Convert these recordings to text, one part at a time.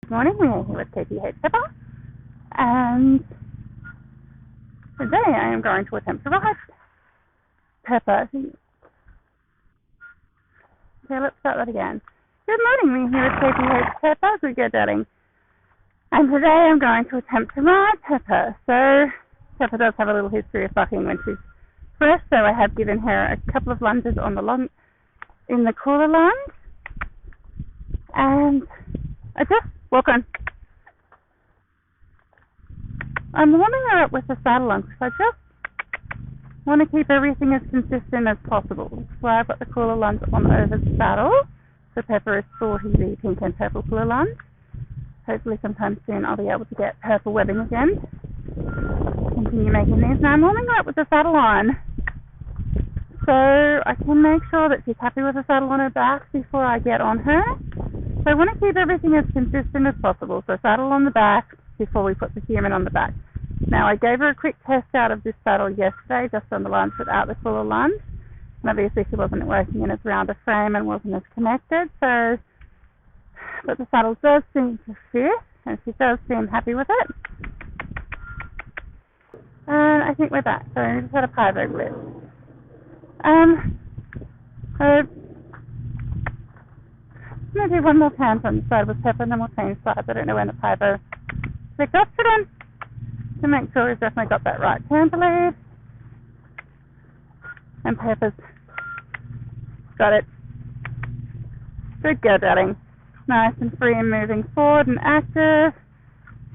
Good morning, we're here with KPH Pepper, and today I am going to attempt to ride Pepper. Okay, let's start that again. Good morning, we're here with KPH Pepper, good girl darling. And today I'm going to attempt to ride Pepper. So, Pepper does have a little history of bucking when she's fresh, so I have given her a couple of lunges on the in the Kula Lunge. And I just walk on. I'm warming her up with the saddle on because I just want to keep everything as consistent as possible. That's why I've got the Kula Lunge on over the saddle. So Pepper is sporty, the pink and purple Kula Lunge. Hopefully sometime soon I'll be able to get purple webbing again. Continue making these. Now I'm warming her up with the saddle on, so I can make sure that she's happy with the saddle on her back before I get on her. So I want to keep everything as consistent as possible. So saddle on the back before we put the human on the back. Now I gave her a quick test out of this saddle yesterday, just on the lunge without the Kula Lunge. And obviously she wasn't working in as round a frame and wasn't as connected. So, but the saddle does seem to fit, and she does seem happy with it. And I think we're back. So we just had a pivot lift. So I'm going to do one more turn from the side with Pepper, and then we'll change sides. I don't know when the pivot flicked off to them, to make sure we've definitely got that right turn to lead. And Pepper's got it. Good girl, darling. Nice and free and moving forward and active.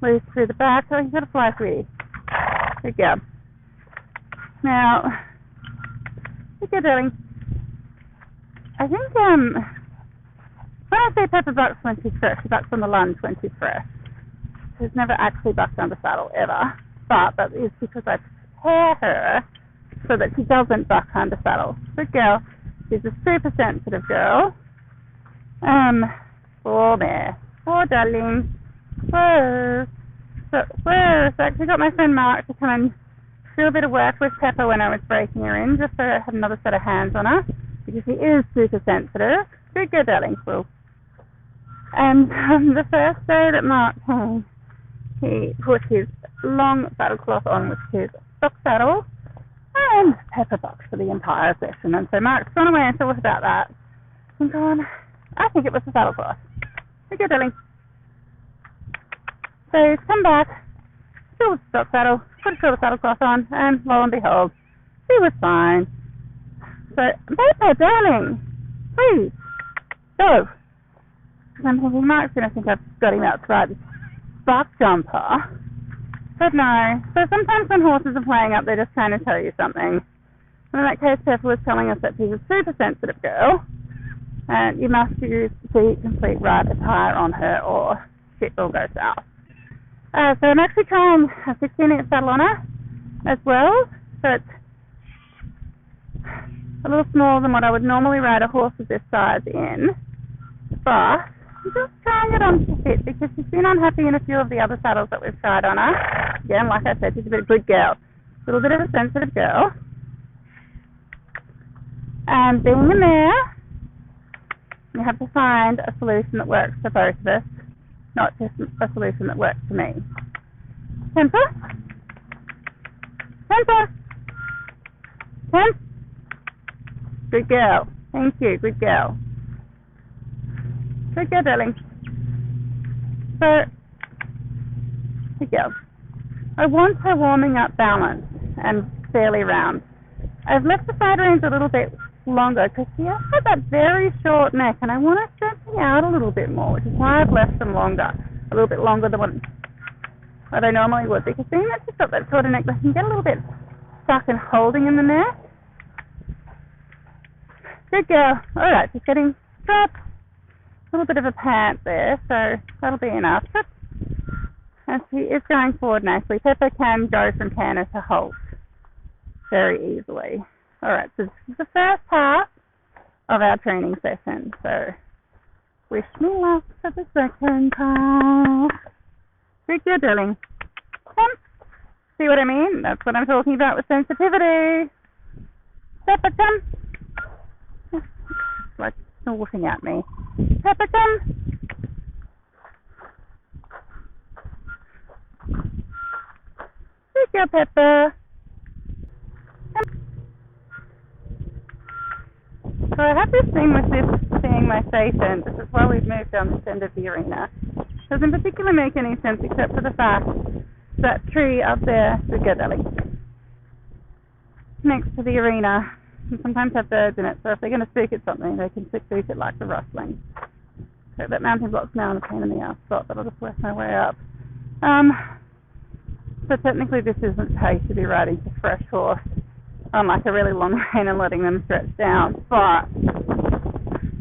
Loose through the back. Oh, you've got to fly free. Good girl. Now, good girl, darling. I think, when I say Pepper bucks when she's fresh, she bucks on the lunge when she's fresh. She's never actually bucked on the saddle, ever. But that is because I prepare her so that she doesn't buck under saddle. Good girl. She's a super sensitive girl. Poor mare. Poor darling. Whoa. So I actually got my friend Mark to come and do a bit of work with Pepper when I was breaking her in, just so I had another set of hands on her, because she is super sensitive. Good girl, darling. Cool. And the first day that Mark came, he put his long saddle cloth on with his stock saddle, and Pepper bucked for the entire session. And so Mark's gone away and thought about that and gone, I think it was the saddle cloth. Good girl, darling. So he's come back, still with the stock saddle, put a silver saddle cloth on, and lo and behold, he was fine. So, Pepper, darling, please, go. Because I'm thinking Mark's going to think I've got him out to ride this buck jumper. But no. So sometimes when horses are playing up, they're just trying to tell you something. And in that case, Pepper was telling us that she's a super sensitive girl, and you must use the complete right attire on her or shit will go south. So I'm actually trying a 16-inch saddle on her as well, so it's a little smaller than what I would normally ride a horse of this size in, but I'm just trying it on to fit because she's been unhappy in a few of the other saddles that we've tried on her. Again, like I said, she's a bit of a good girl, a little bit of a sensitive girl, and being a mare, you have to find a solution that works for both of us, not just a solution that works for me. Temper? Temper! Temp? Good girl. Thank you. Good girl. Good girl, darling. So, good girl. I want her warming up balanced and fairly round. I've left the side reins a little bit longer because she has got that very short neck, and I want her stretching out a little bit more, which is why I've left them longer, a little bit longer than what I normally would, because being that she's got that sort of neck, I can get a little bit stuck and holding in the neck. Good girl. All right, she's getting strapped. A little bit of a pant there, so that'll be enough. And she is going forward nicely. Pepper can go from canter to halt very easily. All right, so this is the first half of our training session. So wish me luck for the second half. Good girl, darling. Come. See what I mean? That's what I'm talking about with sensitivity. Pepper, come. Like snorting at me. Pepper, come. girl, Pepper. So I have this thing with this being my station. This is why we've moved down this end of the arena. It doesn't particularly make any sense except for the fact that tree up there, the Gerdeli, next to the arena, and sometimes have birds in it, so if they're going to spook at something, they can spook it like the rustling. So that mountain block's now a pain in the ass spot, but I'll just work my way up. So technically this isn't how you should be riding a fresh horse on like a really long rein and letting them stretch down, but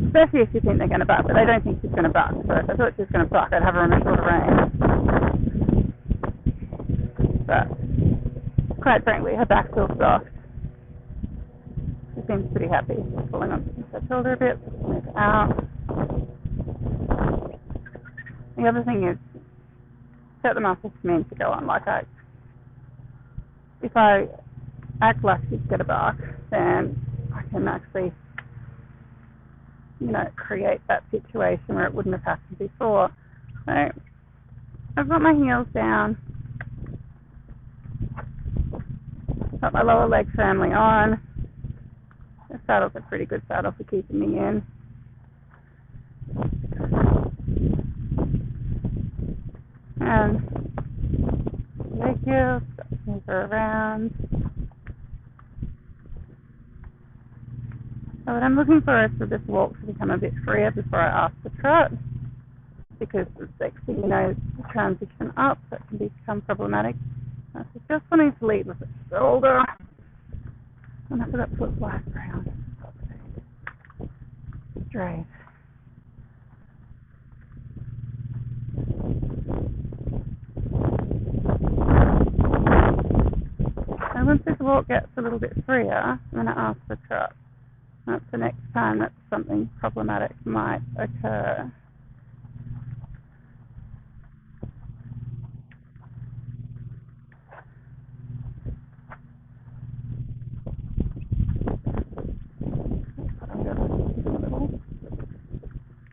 especially if you think they're going to buck, but I don't think she's going to buck, so if I thought she was going to buck, I'd have her on a shorter rein. But quite frankly, her back feels soft. She seems pretty happy. Just pulling on her shoulder a bit, move out. The other thing is, set them up as means to go on. Like if I act like she's going to bark, then I can actually, create that situation where it wouldn't have happened before. So I've got my heels down, got my lower leg firmly on. The saddle's a pretty good saddle for keeping me in. And leg heels, move her around. So what I'm looking for is for this walk to become a bit freer before I ask the trot, because the next thing you know, the transition up, that can become problematic. So just wanting to lead with the shoulder. And I forgot to put black around. Straight. And once this walk gets a little bit freer, I'm going to ask the trot. That's the next time that something problematic might occur.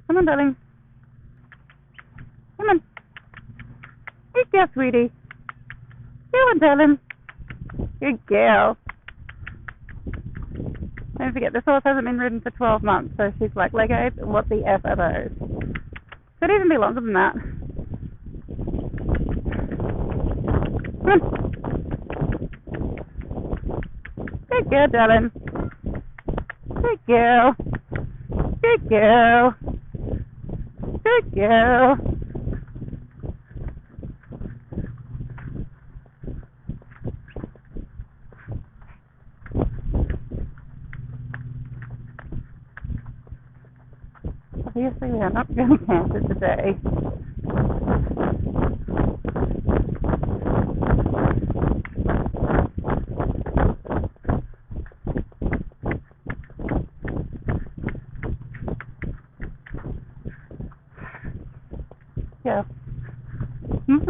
Come on, darling. Come on. Good girl, sweetie. Go on, darling. Good girl. Don't forget, this horse hasn't been ridden for 12 months, so she's like, Lego, what the F are those? Could even be longer than that. Come on. Good girl, darling. Good girl. Good girl. Good girl. Obviously, we are not going to canter today. Yeah. I'm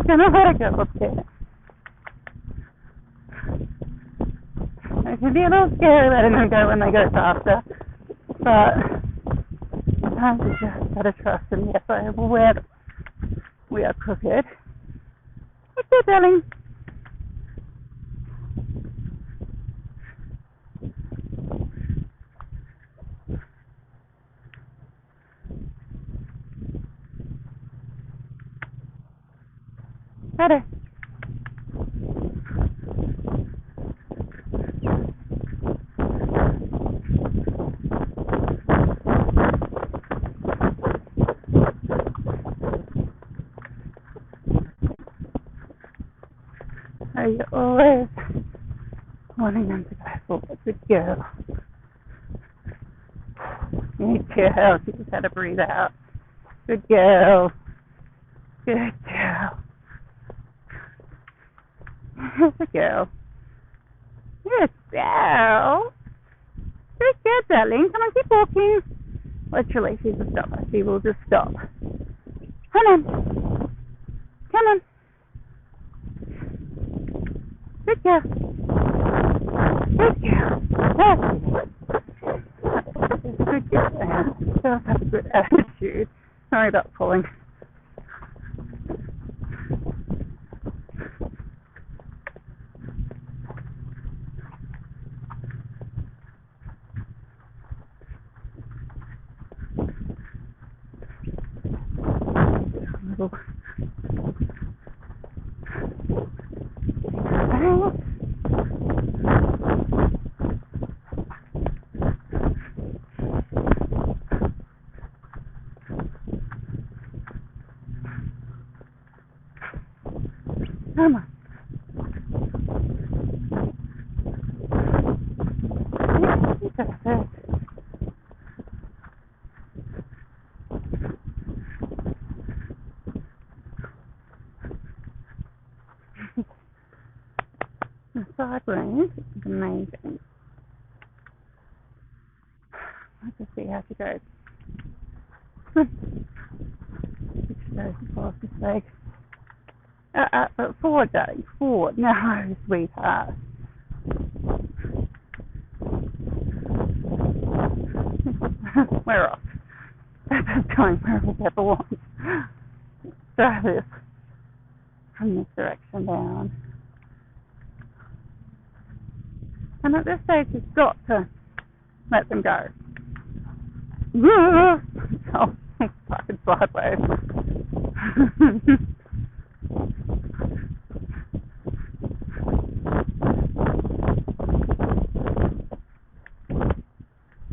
gonna let her go up there. It can be a little scary letting them go when they go faster, but sometimes you just gotta trust them. Yes, I am aware that we are crooked. What's that, darling? Better. Are you always wanting them to go forward? Good girl. Good girl. She just had to breathe out. Good girl. Good girl. Good girl. Good girl. Good girl, darling. Come on, keep walking. Literally, she's a stopper. She will just stop. Come on. Come on. Good girl. Good girl. That's good girl. Girls have a good attitude. Sorry about pulling. possible. Okay. Come on. Perfect. The side range is amazing. Let's just see how she goes. Across his leg. Forward, darling. Forward. No, sweetheart. We're off. Pepper's going wherever Pepper wants. Throw this from this direction down. And at this stage, you've got to let them go. Oh, fucking sideways.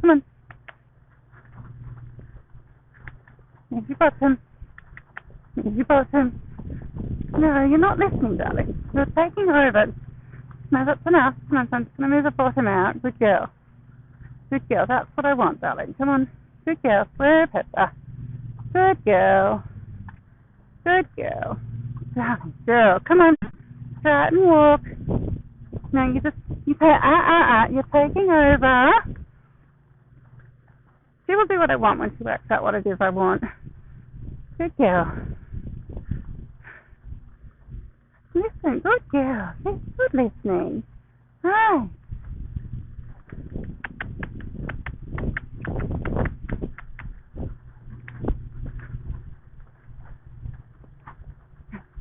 Come on. Here's your bottom. Here's your bottom. No, you're not listening, darling. You're taking over. No, that's enough. Come on, I'm just going to move the bottom out. Good girl. Good girl. That's what I want, darling. Come on. Good girl. Where, Pepper? Good girl. Good girl. Darling girl. Come on. Try it and walk. No, you pay, you're taking over. She will do what I want when she works out what it is I want. Good girl. Listen, good girl. She's good listening. Hi.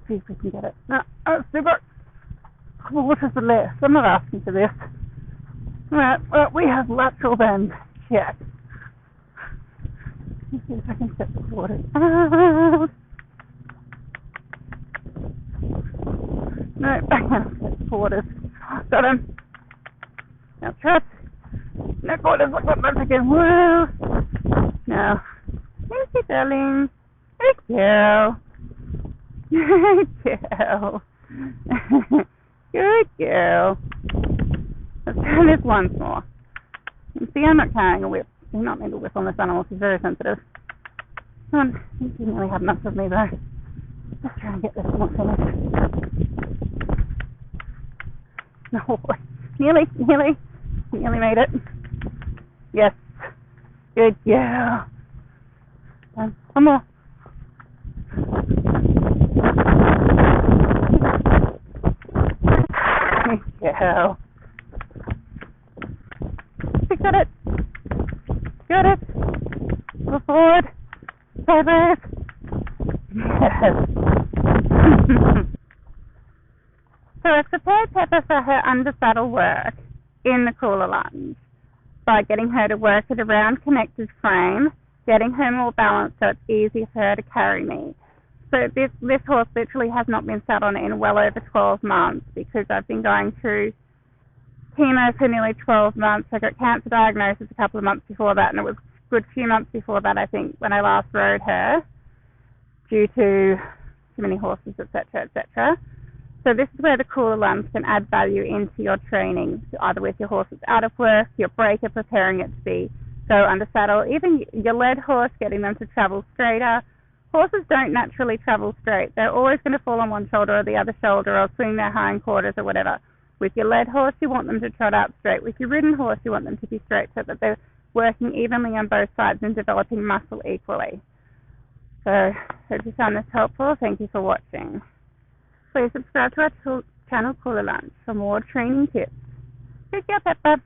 See if we can get it. No, oh, super. Oh, what is the list? I'm not asking for this. Right, well, we have lateral bend. Check. Let's see if I can set the quarters out. No, I can't set the quarters. Got him. Now trust. No quarters, look what I'm again. Woo! Now, thank you, darling. Good girl. Good girl. Good girl. Let's try this once more. You see, I'm not carrying a whip. I do not need a whip on this animal. She's very sensitive. Come on. I think you nearly had enough of me, though. Let's try and get this one finished. No, nearly made it. Yes. Good girl. One more. Good girl. Got it. Got it. Go forward. Sideways. Yes. So I've prepared Pepper for her under saddle work in the Kula Lunge by getting her to work at a round connected frame, getting her more balanced so it's easier for her to carry me. So this horse literally has not been sat on in well over 12 months because I've been going through chemo for nearly 12 months. I got cancer diagnosis a couple of months before that, and it was a good few months before that, I think, when I last rode her due to too many horses, etc., etc. So this is where the Kula Lunge can add value into your training, either with your horses out of work, your breaker, preparing it to go under saddle, even your led horse, getting them to travel straighter. Horses don't naturally travel straight. They're always going to fall on one shoulder or the other shoulder or swing their hindquarters or whatever. With your led horse, you want them to trot out straight. With your ridden horse, you want them to be straight so that they're working evenly on both sides and developing muscle equally. So, hope you found this helpful. Thank you for watching. Please subscribe to our channel Kula Lunge for more training tips. Take care, Pepper.